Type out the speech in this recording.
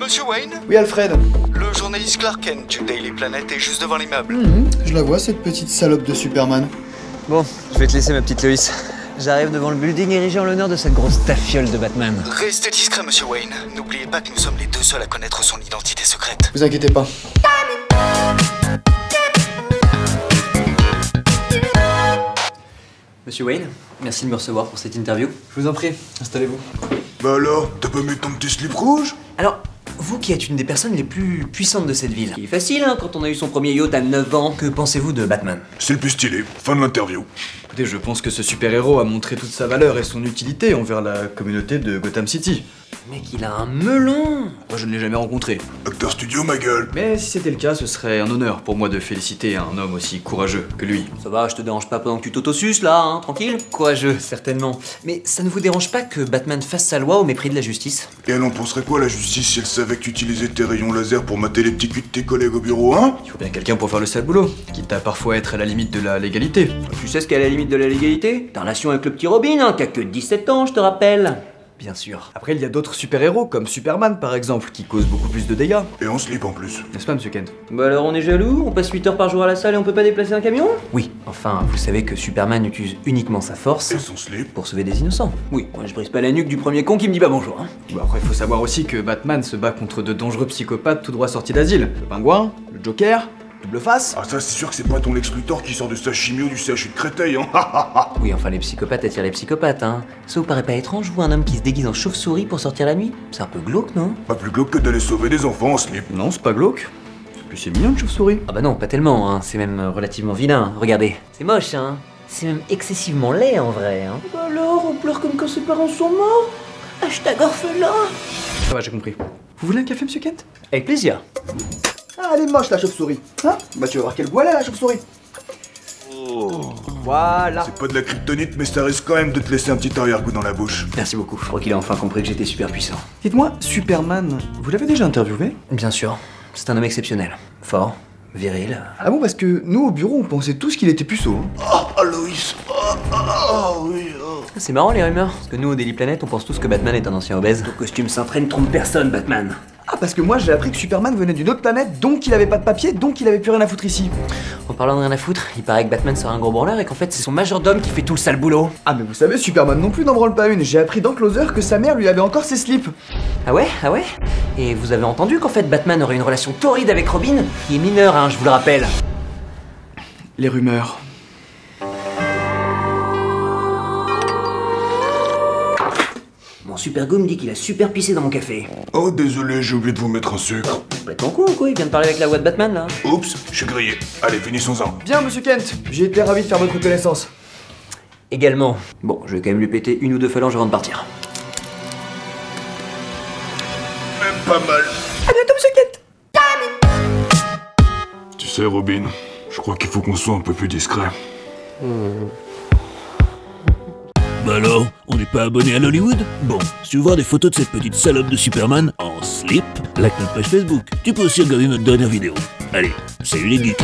Monsieur Wayne? Oui, Alfred. Le journaliste Clark Kent du Daily Planet est juste devant l'immeuble. Je la vois, cette petite salope de Superman. Bon, je vais te laisser ma petite Loïs. J'arrive devant le building érigé en l'honneur de cette grosse tafiole de Batman. Restez discret, Monsieur Wayne. N'oubliez pas que nous sommes les deux seuls à connaître son identité secrète. Vous inquiétez pas. Monsieur Wayne, merci de me recevoir pour cette interview. Je vous en prie, installez-vous. Bah alors, t'as pas mis ton petit slip rouge? Alors, vous qui êtes une des personnes les plus puissantes de cette ville. Il est facile, hein, quand on a eu son premier yacht à 9 ans. Que pensez-vous de Batman? C'est le plus stylé. Fin de l'interview. Écoutez, je pense que ce super-héros a montré toute sa valeur et son utilité envers la communauté de Gotham City. Mec, il a un melon. Moi, je ne l'ai jamais rencontré. Acteur studio, ma gueule. Mais si c'était le cas, ce serait un honneur pour moi de féliciter un homme aussi courageux que lui. Ça va, je te dérange pas pendant que tu t'autosuces là, hein, tranquille? Courageux, certainement. Mais ça ne vous dérange pas que Batman fasse sa loi au mépris de la justice? Et elle en penserait quoi, la justice, si elle savait que tu utilisais tes rayons laser pour mater les petits culs de tes collègues au bureau, hein? Il faut bien quelqu'un pour faire le sale boulot, quitte à parfois être à la limite de la légalité. Tu sais ce qu'est la limite de la légalité? Ta relation avec le petit Robin, hein, qui a que 17 ans, je te rappelle. Bien sûr. Après, il y a d'autres super-héros, comme Superman par exemple, qui causent beaucoup plus de dégâts. Et en slip en plus. N'est-ce pas, monsieur Kent? Bah alors on est jaloux? On passe 8 heures par jour à la salle et on peut pas déplacer un camion? Oui, enfin, vous savez que Superman utilise uniquement sa force Et son slip? pour sauver des innocents. Oui, moi je brise pas la nuque du premier con qui me dit pas bonjour, hein. Bon, après, il faut savoir aussi que Batman se bat contre de dangereux psychopathes tout droit sortis d'asile. Le Pingouin, le Joker, Double Face. Ah ça, c'est sûr que c'est pas ton Lex Luthor qui sort de sa chimio du CHU de Créteil, hein. Oui, enfin les psychopathes attirent les psychopathes, hein. Ça vous paraît pas étrange, vous, un homme qui se déguise en chauve-souris pour sortir la nuit? C'est un peu glauque, non? Pas plus glauque que d'aller sauver des enfants en slip. Non, c'est pas glauque. Puis c'est mignon, une chauve-souris. Ah bah non, pas tellement, hein. C'est même relativement vilain. Regardez, c'est moche, hein. C'est même excessivement laid, en vrai, hein. Bah alors, on pleure comme quand ses parents sont morts? Hashtag orphelin. Ça va, j'ai compris. Vous voulez un café, monsieur Kent? Avec plaisir. Ah, elle est moche la chauve-souris. Hein? Bah tu vas voir quelle voile elle a la chauve-souris. Voilà. C'est pas de la kryptonite, mais ça risque quand même de te laisser un petit arrière-goût dans la bouche. Merci beaucoup. Je crois qu'il a enfin compris que j'étais super puissant. Dites-moi, Superman, vous l'avez déjà interviewé? Bien sûr. C'est un homme exceptionnel. Fort, viril. Ah bon, parce que nous, au bureau, on pensait tous qu'il était puceau. Ah, Aloïs. Oui, C'est marrant les rumeurs. Parce que nous, au Daily Planet, on pense tous que Batman est un ancien obèse. Ton costume s'entraîne trompe personne, Batman. Ah, parce que moi, j'ai appris que Superman venait d'une autre planète, donc il avait pas de papier, donc il avait plus rien à foutre ici. En parlant de rien à foutre, il paraît que Batman sera un gros branleur et qu'en fait, c'est son majordome qui fait tout le sale boulot. Ah, mais vous savez, Superman non plus n'en branle pas une. J'ai appris dans Closer que sa mère lui avait encore ses slips. Ah ouais? Ah ouais? Et vous avez entendu qu'en fait, Batman aurait une relation torride avec Robin, qui est mineure, hein, je vous le rappelle. Les rumeurs. Mon super go me dit qu'il a super pissé dans mon café. Oh, désolé, j'ai oublié de vous mettre un sucre. Complètement con, quoi, il vient de parler avec la voix de Batman, là. Oups, je suis grillé. Allez, finissons-en. Bien, monsieur Kent, j'ai été ravi de faire votre connaissance. Également. Bon, je vais quand même lui péter une ou deux phalanges avant de partir. Même pas mal. À bientôt, monsieur Kent. Tu sais, Robin, je crois qu'il faut qu'on soit un peu plus discret. Bah alors, on n'est pas abonné à l'Hollywood? Bon, si tu veux voir des photos de cette petite salope de Superman en slip, like notre page Facebook. Tu peux aussi regarder notre dernière vidéo. Allez, salut les geeks!